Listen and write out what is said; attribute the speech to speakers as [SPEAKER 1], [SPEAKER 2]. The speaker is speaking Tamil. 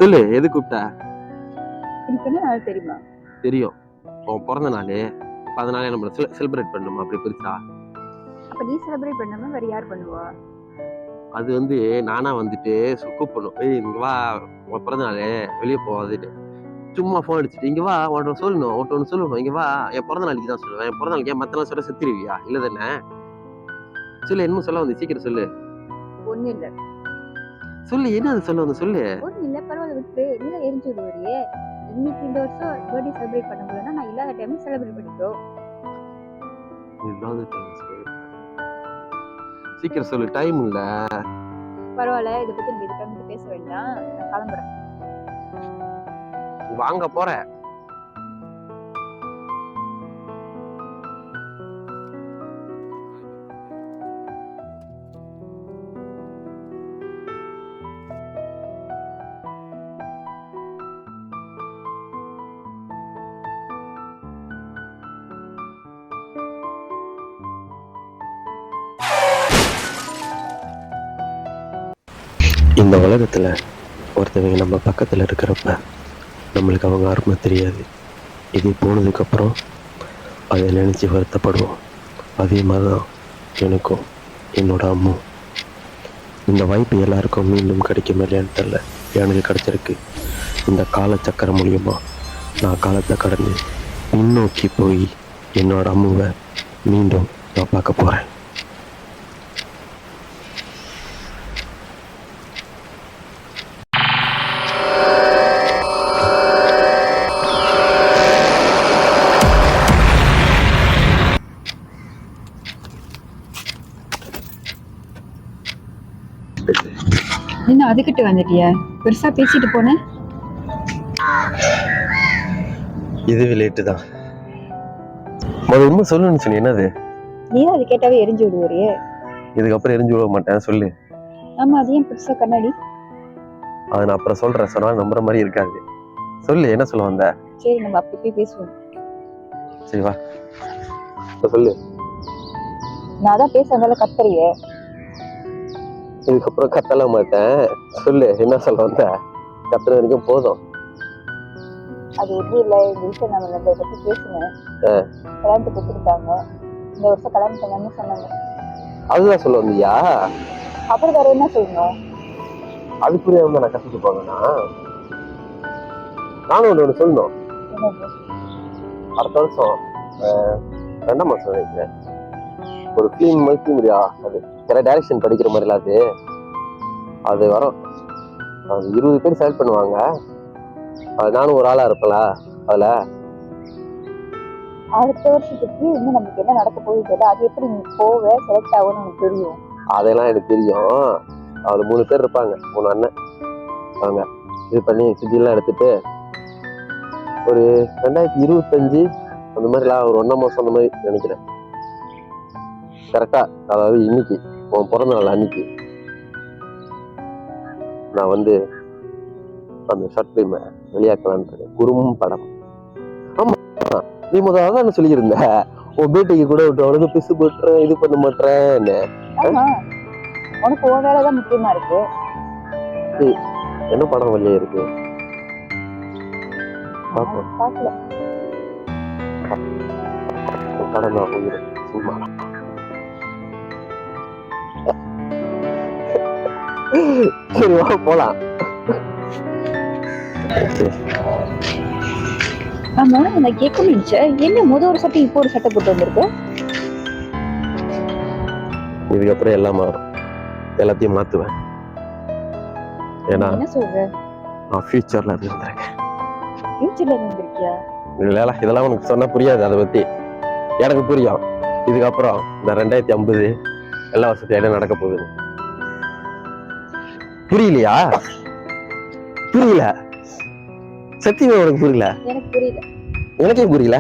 [SPEAKER 1] சொல்லு, எது கூப்பிட்ட?
[SPEAKER 2] எனக்கு என்ன நாள் தெரியுமா?
[SPEAKER 1] தெரியும், உன் பிறந்த நாள். அதனால நம்ம செலிப்ரேட் பண்ணணுமா அப்படி பெருசா?
[SPEAKER 2] அப்ப நீ செலிப்ரேட் பண்ணாம வேற யார் பண்ணுவா?
[SPEAKER 1] அது வந்து நானா வந்துட்டு கூப்பிடணும். ஏய் இங்க வா, உன் பிறந்த நாள், வெளியே போவாதுன்னு. சும்மா ஃபோன் அடிச்சுட்டு இங்க வா, உன்கிட்ட சொல்லணும், ஒன்று சொல்லணும், இங்க வா. என் பிறந்த நாளைக்கு தான் சொல்லுவேன். என் பிறந்த நாளைக்கு மற்ற நாள் சொல்ல செத்துருவியா? இல்லை தானே? சொல்லு, என்ன சொல்ல வந்து, சீக்கிரம் சொல்லு.
[SPEAKER 2] ஒண்ணு இல்ல
[SPEAKER 1] சொல்லு, என்ன அது சொல்ல வந்து சொல்லு.
[SPEAKER 2] ஒண்ணு இல்ல, பரவாயில்ல விட்டு. நீங்க எரிஞ்சு விடுவறியே. இன்னைக்கு இந்த வருஷம் பர்த்டே செலிப்ரேட் பண்ண முடியலன்னா நான் இல்லாத டைம் செலிப்ரேட் பண்ணிக்கோ.
[SPEAKER 1] இல்லாத டைம் சொல்லு, சீக்கிரம் சொல்லு, டைம் இல்ல.
[SPEAKER 2] பரவாயில்ல, இதை பத்தி நம்ம இதுக்காக பேச வேண்டாம். நான் கிளம்புறேன்.
[SPEAKER 1] வாங்க போறேன். இந்த உலகத்தில் ஒருத்தவங்க நம்ம பக்கத்தில் இருக்கிறப்ப நம்மளுக்கு அவங்க அருமை தெரியாது. இது போனதுக்கப்புறம் அதை நினச்சி வருத்தப்படுவோம். அதே மாதிரி தான் எனக்கும் என்னோட அம்மா. இந்த வாய்ப்பு எல்லாருக்கும் மீண்டும் கிடைக்கும் இல்லையான்னு தெரியல, எனக்கு கிடைச்சிருக்கு. இந்த காலச்சக்கரம் மூலியமா நான் காலத்தை கடந்து முன்னோக்கி போய் என்னோட அம்மாவை மீண்டும் நான் பார்க்க போகிறேன்.
[SPEAKER 2] என்ன அதுக்கிட்ட வந்துட்டியா? பெருசா பேசிட்டு போன.
[SPEAKER 1] இது லேட்டு தான். உண்மை சொல்லணும்னு சொன்னி, என்னது?
[SPEAKER 2] நீ தான் அது கேட்டாவே எரிஞ்சு விடுவறியே.
[SPEAKER 1] இதுக்கப்புறம் எரிஞ்சு விட மாட்டேன், சொல்லு.
[SPEAKER 2] ஆமா, அது ஏன் பெருசா கண்ணாடி?
[SPEAKER 1] அதை நான் அப்புறம் சொல்றேன், சொன்னாலும் நம்புற மாதிரி இருக்காது. சொல்லு, என்ன சொல்ல வந்த?
[SPEAKER 2] சரி, நம்ம அப்படி பேசுவோம்.
[SPEAKER 1] சரி வா, சொல்லு.
[SPEAKER 2] நான் தான் பேச வந்தால கத்துறிய.
[SPEAKER 1] இதுக்கப்புறம் கத்தல மாட்டேன், சொல்லு, என்ன சொல்ல வந்த? கத்துற வரைக்கும் போதும்.
[SPEAKER 2] அது ஒன்றும் இல்லை, இந்த விஷயம் நம்ம இதை பத்தி பேசினேன். கல்யாணத்துக்கு கொடுத்துருக்காங்க. இந்த வருஷம் கல்யாணம் பண்ணான்னு சொன்னாங்க.
[SPEAKER 1] அதுதான் சொல்ல வந்தியா?
[SPEAKER 2] அப்புறம் வேற என்ன சொல்லணும்?
[SPEAKER 1] அதுக்குரிய வந்து நான் கத்துட்டு போவேன்னா, நானும் ஒன்று சொல்லணும். அடுத்த வருஷம் 2ஆம் மாசம் நினைக்கிறேன், ஒரு ஃபிலிம் மாதிரி முடியா, அது சில டைரக்ஷன் படிக்கிற மாதிரிலாம் அது வரும். அது 20 பேர் செலக்ட் பண்ணுவாங்க. அது நானும் ஒரு ஆளா இருப்பல. அதுல
[SPEAKER 2] அடுத்த வருஷத்துக்கு இன்னும் நமக்கு என்ன நடக்க போகுது தெரியல. அது எப்படி நீ போவ செலக்ட் ஆகும்னு எனக்கு தெரியும்.
[SPEAKER 1] அதெல்லாம் எனக்கு தெரியும். அதுல 3 பேர் இருப்பாங்க, 3 அண்ணன். அவங்க இது பண்ணி சிட்டிலாம் எடுத்துட்டு ஒரு 2025 அந்த மாதிரிலாம், ஒரு 1ஆம் மாசம் அந்த மாதிரி நினைக்கிறேன் கரெக்டா. அதாவது இன்னைக்கு உன் பிறந்த நாள் அன்னைக்கு நான் வந்து அந்த ஷார்ட் பிலிம் வெளியாக்கலான்னு குறும் படம். ஆமா, நீ முதல்ல சொல்லியிருந்த உன் பேட்டைக்கு கூட விட்டு அவனுக்கு பிசு போட்டுறேன், இது பண்ண மாட்டேன்னு.
[SPEAKER 2] உனக்கு உன் வேலைதான் முக்கியமா இருக்கு.
[SPEAKER 1] என்ன படம் வெளியே இருக்கு? படம் தான் சும்மா. சரி வா போலாம்.
[SPEAKER 2] ஆமா, நான் கேட்க நினைச்சேன், என்ன ஒரு சட்டை இப்போ ஒரு சட்டை போட்டு வந்திருக்கு?
[SPEAKER 1] இதுக்கப்புறம் எல்லாம் மாறும், எல்லாத்தையும் மாத்துவேன். ஏன்னா
[SPEAKER 2] என்ன சொல்ற?
[SPEAKER 1] நான் ஃபியூச்சர்ல இருந்திருக்கேன்.
[SPEAKER 2] ஃபியூச்சர்ல இருந்திருக்கியா?
[SPEAKER 1] இல்ல, இதெல்லாம் உனக்கு சொன்னா புரியாது. அதை பத்தி எனக்கு புரியும். இதுக்கப்புறம் இந்த 2050 எல்லா வருஷத்தையும் என்ன நடக்க போகுது புரியலையா? புரியல? சத்தியமா உனக்கு புரியல?
[SPEAKER 2] எனக்கு புரியல.
[SPEAKER 1] எனக்கே புரியல.